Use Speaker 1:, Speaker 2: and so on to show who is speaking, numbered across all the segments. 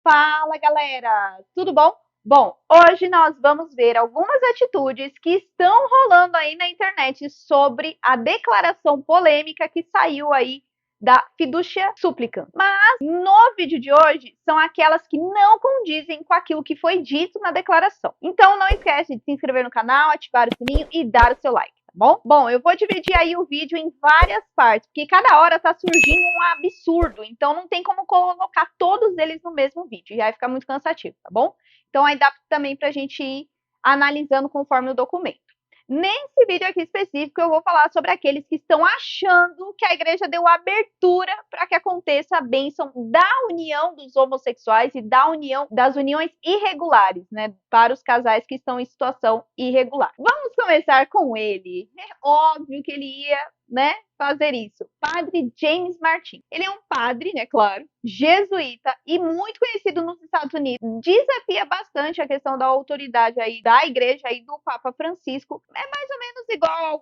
Speaker 1: Fala, galera! Tudo bom? Bom, hoje nós vamos ver algumas atitudes que estão rolando aí na internet sobre a declaração polêmica que saiu aí da fiducia supplicans. Mas no vídeo de hoje são aquelas que não condizem com aquilo que foi dito na declaração. Então não esquece de se inscrever no canal, ativar o sininho e dar o seu like. Tá bom? Bom, eu vou dividir aí o vídeo em várias partes, porque cada hora tá surgindo um absurdo, então não tem como colocar todos eles no mesmo vídeo, já vai ficar muito cansativo, tá bom? Então aí dá também pra gente ir analisando conforme o documento. Nesse vídeo aqui específico, eu vou falar sobre aqueles que estão achando que a igreja deu abertura para que aconteça a bênção da união dos homossexuais e das uniões irregulares, né, para os casais que estão em situação irregular. Vamos começar com ele. É óbvio que ele ia, né, fazer isso. Padre James Martin. Ele é um padre, né, claro, jesuíta e muito conhecido nos Estados Unidos. Desafia bastante a questão da autoridade aí da igreja e do Papa Francisco. É mais ou menos igual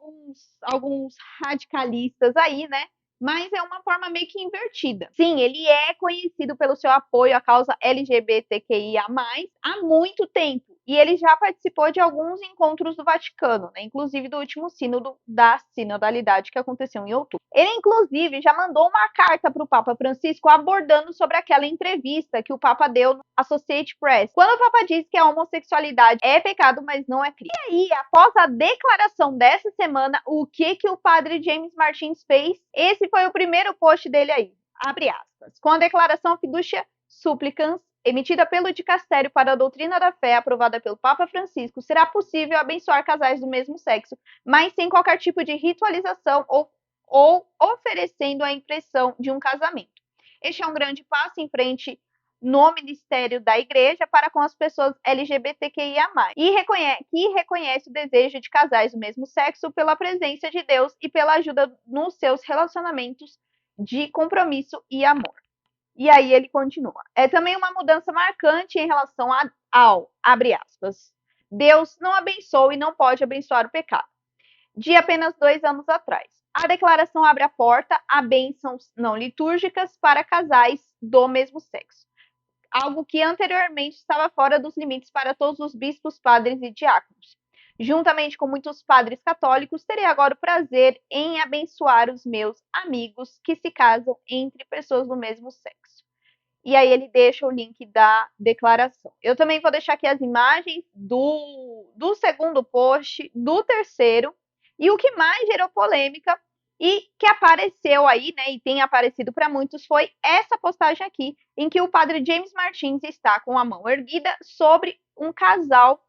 Speaker 1: a alguns radicalistas aí, né? Mas é uma forma meio que invertida. Sim, ele é conhecido pelo seu apoio à causa LGBTQIA+, há muito tempo. E ele já participou de alguns encontros do Vaticano, né? Inclusive do último sínodo da sinodalidade que aconteceu em outubro. Ele, inclusive, já mandou uma carta para o Papa Francisco abordando sobre aquela entrevista que o Papa deu no Associated Press, quando o Papa disse que a homossexualidade é pecado, mas não é crime. E aí, após a declaração dessa semana, o que o padre James Martins fez? Esse foi o primeiro post dele aí, abre aspas. Com a declaração fiducia supplicans, emitida pelo Dicastério para a Doutrina da Fé, aprovada pelo Papa Francisco, será possível abençoar casais do mesmo sexo, mas sem qualquer tipo de ritualização ou oferecendo a impressão de um casamento. Este é um grande passo em frente no ministério da igreja para com as pessoas LGBTQIA+, que reconhece o desejo de casais do mesmo sexo pela presença de Deus e pela ajuda nos seus relacionamentos de compromisso e amor. E aí ele continua. É também uma mudança marcante em relação ao, abre aspas, Deus não abençoa e não pode abençoar o pecado, de apenas 2 anos atrás. A declaração abre a porta a bênçãos não litúrgicas para casais do mesmo sexo, algo que anteriormente estava fora dos limites para todos os bispos, padres e diáconos. Juntamente com muitos padres católicos, terei agora o prazer em abençoar os meus amigos que se casam entre pessoas do mesmo sexo. E aí ele deixa o link da declaração. Eu também vou deixar aqui as imagens do segundo post, do terceiro, e o que mais gerou polêmica e que apareceu aí, né, e tem aparecido para muitos, foi essa postagem aqui, em que o padre James Martins está com a mão erguida sobre um casal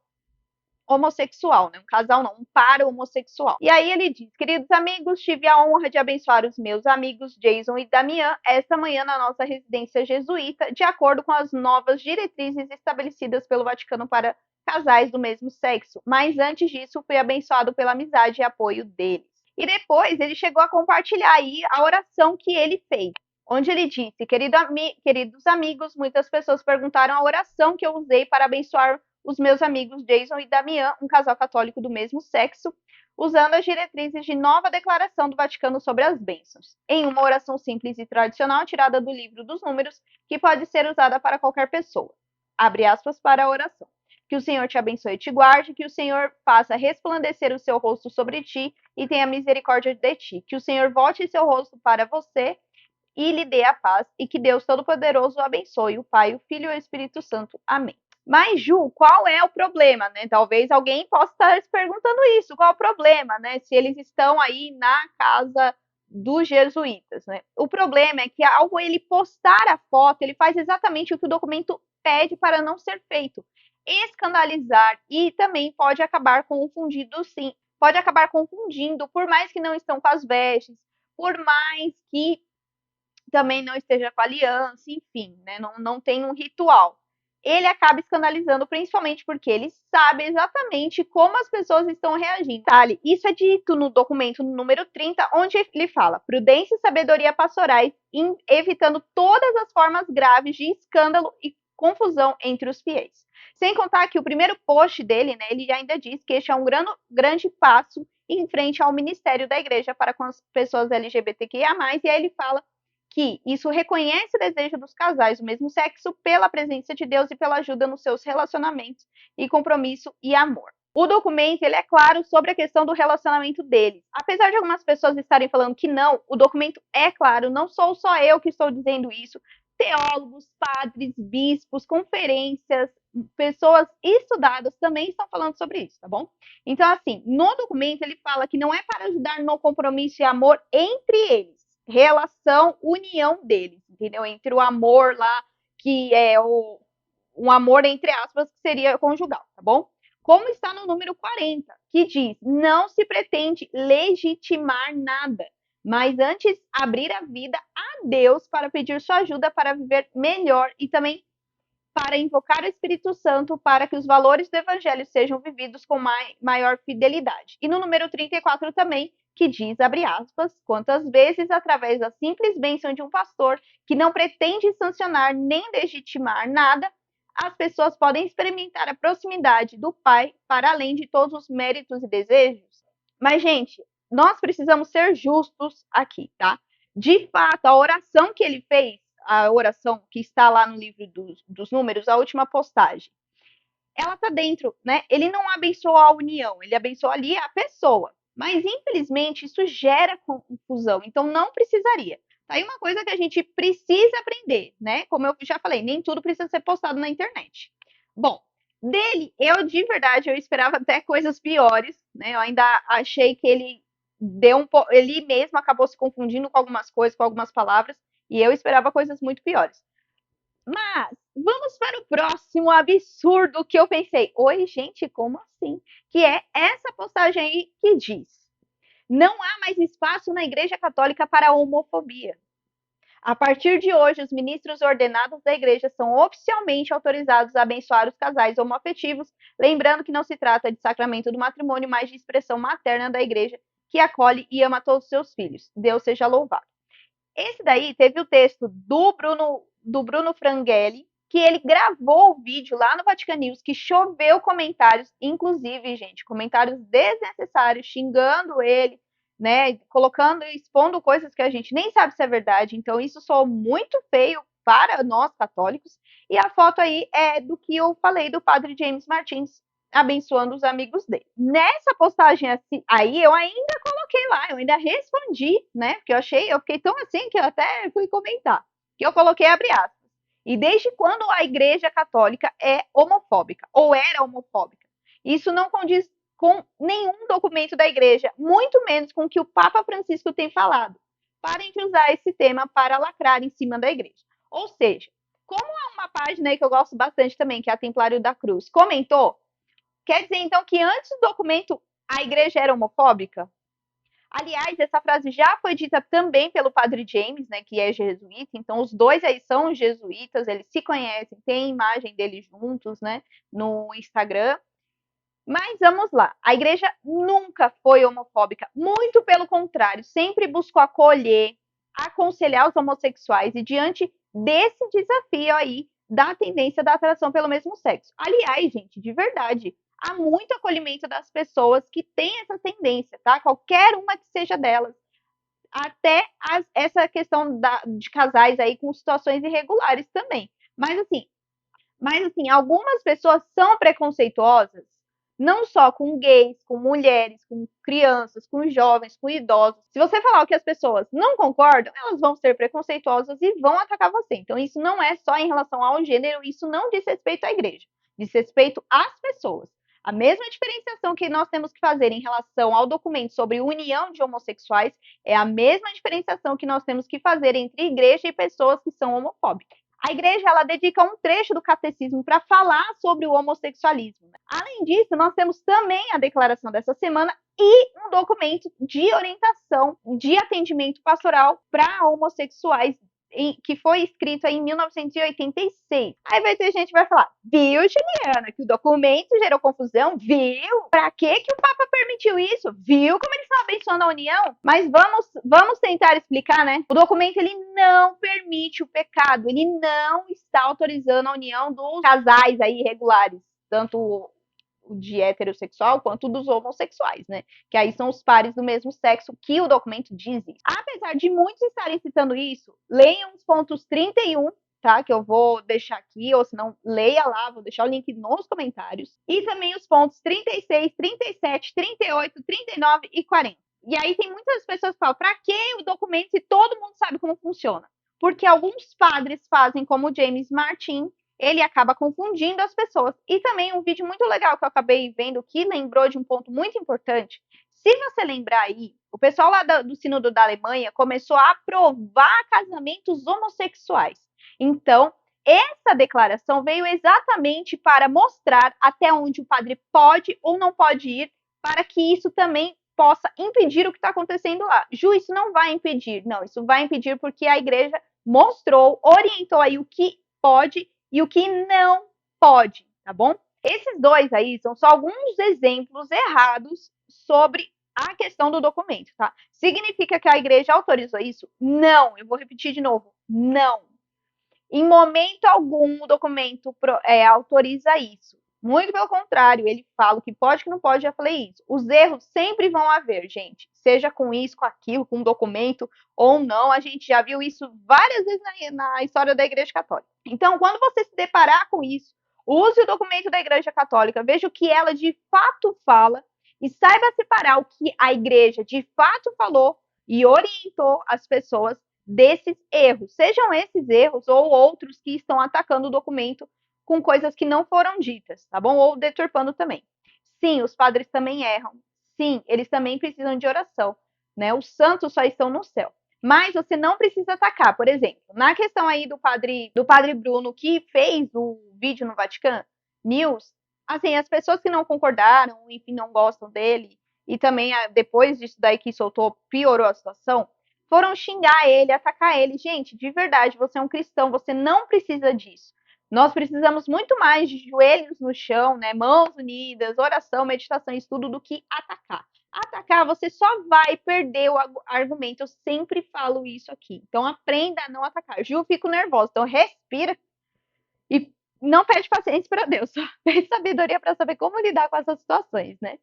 Speaker 1: homossexual, né? Um casal não, um par homossexual. E aí ele diz: queridos amigos, tive a honra de abençoar os meus amigos Jason e Damian esta manhã na nossa residência jesuíta, de acordo com as novas diretrizes estabelecidas pelo Vaticano para casais do mesmo sexo. Mas antes disso, fui abençoado pela amizade e apoio deles. E depois ele chegou a compartilhar aí a oração que ele fez, onde ele disse: queridos amigos, muitas pessoas perguntaram a oração que eu usei para abençoar os meus amigos Jason e Damian, um casal católico do mesmo sexo, usando as diretrizes de nova declaração do Vaticano sobre as bênçãos, em uma oração simples e tradicional tirada do livro dos Números, que pode ser usada para qualquer pessoa. Abre aspas para a oração. Que o Senhor te abençoe e te guarde, que o Senhor faça resplandecer o seu rosto sobre ti e tenha misericórdia de ti, que o Senhor volte seu rosto para você e lhe dê a paz, e que Deus Todo-Poderoso o abençoe, o Pai, o Filho e o Espírito Santo. Amém. Mas, Ju, qual é o problema, né? Talvez alguém possa estar se perguntando isso, qual é o problema, né? Se eles estão aí na casa dos jesuítas, né? O problema é que ao ele postar a foto, ele faz exatamente o que o documento pede para não ser feito. Escandalizar e também pode acabar confundindo, sim. Pode acabar confundindo, por mais que não estão com as vestes, por mais que também não esteja com aliança, enfim, né? Não tem um ritual. Ele acaba escandalizando, principalmente porque ele sabe exatamente como as pessoas estão reagindo. Detalhe, isso é dito no documento número 30, onde ele fala: prudência e sabedoria pastorais, evitando todas as formas graves de escândalo e confusão entre os fiéis. Sem contar que o primeiro post dele, né, ele ainda diz que este é um grande passo em frente ao ministério da igreja para com as pessoas LGBTQIA+, e aí ele fala que isso reconhece o desejo dos casais do mesmo sexo pela presença de Deus e pela ajuda nos seus relacionamentos e compromisso e amor. O documento, ele é claro sobre a questão do relacionamento deles. Apesar de algumas pessoas estarem falando que não, o documento é claro, não sou só eu que estou dizendo isso. Teólogos, padres, bispos, conferências, pessoas estudadas também estão falando sobre isso, tá bom? Então, assim, no documento ele fala que não é para ajudar no compromisso e amor entre eles, relação, união deles, entendeu? Entre o amor lá, que é um amor, entre aspas, que seria conjugal, tá bom? Como está no número 40, que diz: não se pretende legitimar nada, mas antes abrir a vida a Deus para pedir sua ajuda para viver melhor e também para invocar o Espírito Santo para que os valores do Evangelho sejam vividos com maior fidelidade. E no número 34 também, que diz, abre aspas, quantas vezes, através da simples bênção de um pastor que não pretende sancionar nem legitimar nada, as pessoas podem experimentar a proximidade do Pai para além de todos os méritos e desejos. Mas, gente, nós precisamos ser justos aqui, tá? De fato, a oração que ele fez, a oração que está lá no livro dos números, a última postagem, ela está dentro, né? Ele não abençoou a união, ele abençoou ali a pessoa. Mas, infelizmente, isso gera confusão, então não precisaria. Tá aí uma coisa que a gente precisa aprender, né? Como eu já falei, nem tudo precisa ser postado na internet. Bom, dele, eu de verdade, eu esperava até coisas piores, né? Eu ainda achei que ele ele mesmo acabou se confundindo com algumas coisas, com algumas palavras, e eu esperava coisas muito piores. Mas vamos para o próximo absurdo que eu pensei. Oi, gente, como assim? Que é essa postagem aí que diz: não há mais espaço na Igreja Católica para a homofobia. A partir de hoje, os ministros ordenados da igreja são oficialmente autorizados a abençoar os casais homoafetivos, lembrando que não se trata de sacramento do matrimônio, mas de expressão materna da igreja que acolhe e ama todos os seus filhos. Deus seja louvado. Esse daí teve o texto do Bruno Franghelli, que ele gravou o vídeo lá no Vatican News, que choveu comentários, inclusive, gente, comentários desnecessários, xingando ele, né, colocando e expondo coisas que a gente nem sabe se é verdade. Então, isso soou muito feio para nós católicos. E a foto aí é do que eu falei do padre James Martins abençoando os amigos dele. Nessa postagem assim, aí eu ainda coloquei lá, eu ainda respondi, né? Porque eu fiquei tão assim que eu até fui comentar. Que eu coloquei abre aspas. E desde quando a Igreja Católica é homofóbica ou era homofóbica? Isso não condiz com nenhum documento da Igreja, muito menos com o que o Papa Francisco tem falado. Parem de usar esse tema para lacrar em cima da Igreja. Ou seja, como há uma página aí que eu gosto bastante também, que é a Templário da Cruz, comentou, quer dizer então que antes do documento a Igreja era homofóbica? Aliás, essa frase já foi dita também pelo padre James, né, que é jesuíta, então os dois aí são jesuítas, eles se conhecem, tem imagem deles juntos, né, no Instagram. Mas vamos lá, a igreja nunca foi homofóbica, muito pelo contrário, sempre buscou acolher, aconselhar os homossexuais e diante desse desafio aí da tendência da atração pelo mesmo sexo. Aliás, gente, de verdade, há muito acolhimento das pessoas que têm essa tendência, tá? Qualquer uma que seja delas. Até essa questão de casais aí com situações irregulares também. Mas assim, algumas pessoas são preconceituosas, não só com gays, com mulheres, com crianças, com jovens, com idosos. Se você falar o que as pessoas não concordam, elas vão ser preconceituosas e vão atacar você. Então, isso não é só em relação ao gênero, isso não diz respeito à igreja, diz respeito às pessoas. A mesma diferenciação que nós temos que fazer em relação ao documento sobre união de homossexuais é a mesma diferenciação que nós temos que fazer entre igreja e pessoas que são homofóbicas. A igreja ela dedica um trecho do catecismo para falar sobre o homossexualismo. Além disso, nós temos também a declaração dessa semana e um documento de orientação de atendimento pastoral para homossexuais que foi escrito em 1986. Aí vai ter gente que vai falar, viu, Juliana, que o documento gerou confusão, viu? Para que o Papa permitiu isso? Viu como eles estão abençoando a união? Mas vamos tentar explicar, né? O documento ele não permite o pecado, ele não está autorizando a união dos casais aí irregulares, tanto de heterossexual quanto dos homossexuais, né? Que aí são os pares do mesmo sexo que o documento diz isso. Apesar de muitos estarem citando isso, leiam os pontos 31, tá? Que eu vou deixar aqui, ou se não, leia lá, vou deixar o link nos comentários. E também os pontos 36, 37, 38, 39 e 40. E aí tem muitas pessoas que falam, para que o documento se todo mundo sabe como funciona? Porque alguns padres fazem como o James Martin, ele acaba confundindo as pessoas. E também um vídeo muito legal que eu acabei vendo que lembrou de um ponto muito importante. Se você lembrar aí, o pessoal lá do Sínodo da Alemanha começou a aprovar casamentos homossexuais. Então, essa declaração veio exatamente para mostrar até onde o padre pode ou não pode ir, para que isso também possa impedir o que está acontecendo lá. Ju, isso não vai impedir. Não, isso vai impedir porque a igreja mostrou, orientou aí o que pode e o que não pode, tá bom? Esses dois aí são só alguns exemplos errados sobre a questão do documento, tá? Significa que a igreja autorizou isso? Não, eu vou repetir de novo, não. Em momento algum o documento autoriza isso. Muito pelo contrário, ele fala o que pode e o que não pode, já falei isso. Os erros sempre vão haver, gente. Seja com isso, com aquilo, com um documento ou não, a gente já viu isso várias vezes na história da Igreja Católica. Então, quando você se deparar com isso, use o documento da Igreja Católica, veja o que ela de fato fala e saiba separar o que a Igreja de fato falou e orientou as pessoas desses erros, sejam esses erros ou outros que estão atacando o documento com coisas que não foram ditas, tá bom? Ou deturpando também. Sim, os padres também erram. Sim, eles também precisam de oração, né? Os santos só estão no céu. Mas você não precisa atacar. Por exemplo, na questão aí do padre Bruno, que fez o vídeo no Vatican News, assim, as pessoas que não concordaram, enfim, não gostam dele, e também depois disso daí que soltou, piorou a situação, foram xingar ele, atacar ele. Gente, de verdade, você é um cristão, você não precisa disso. Nós precisamos muito mais de joelhos no chão, né? Mãos unidas, oração, meditação, estudo, do que atacar. Atacar, você só vai perder o argumento. Eu sempre falo isso aqui. Então, aprenda a não atacar. Ju, fico nervosa. Então, respira e não pede paciência para Deus. Só pede sabedoria para saber como lidar com essas situações, né?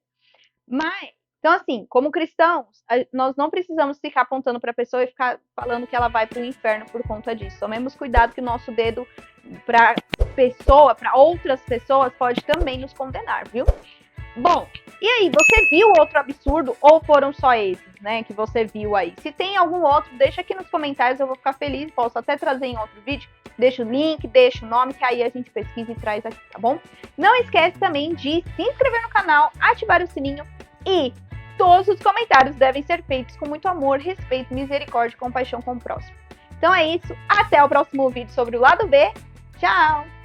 Speaker 1: Então, assim, como cristãos, nós não precisamos ficar apontando para a pessoa e ficar falando que ela vai para o inferno por conta disso. Tomemos cuidado que o nosso dedo para outras pessoas, pode também nos condenar, viu? Bom, e aí, você viu outro absurdo ou foram só esses, né, que você viu aí? Se tem algum outro, deixa aqui nos comentários, eu vou ficar feliz, posso até trazer em outro vídeo. Deixa o link, deixa o nome, que aí a gente pesquisa e traz aqui, tá bom? Não esquece também de se inscrever no canal, ativar o sininho e todos os comentários devem ser feitos com muito amor, respeito, misericórdia e compaixão com o próximo. Então é isso, até o próximo vídeo sobre o lado B. Tchau!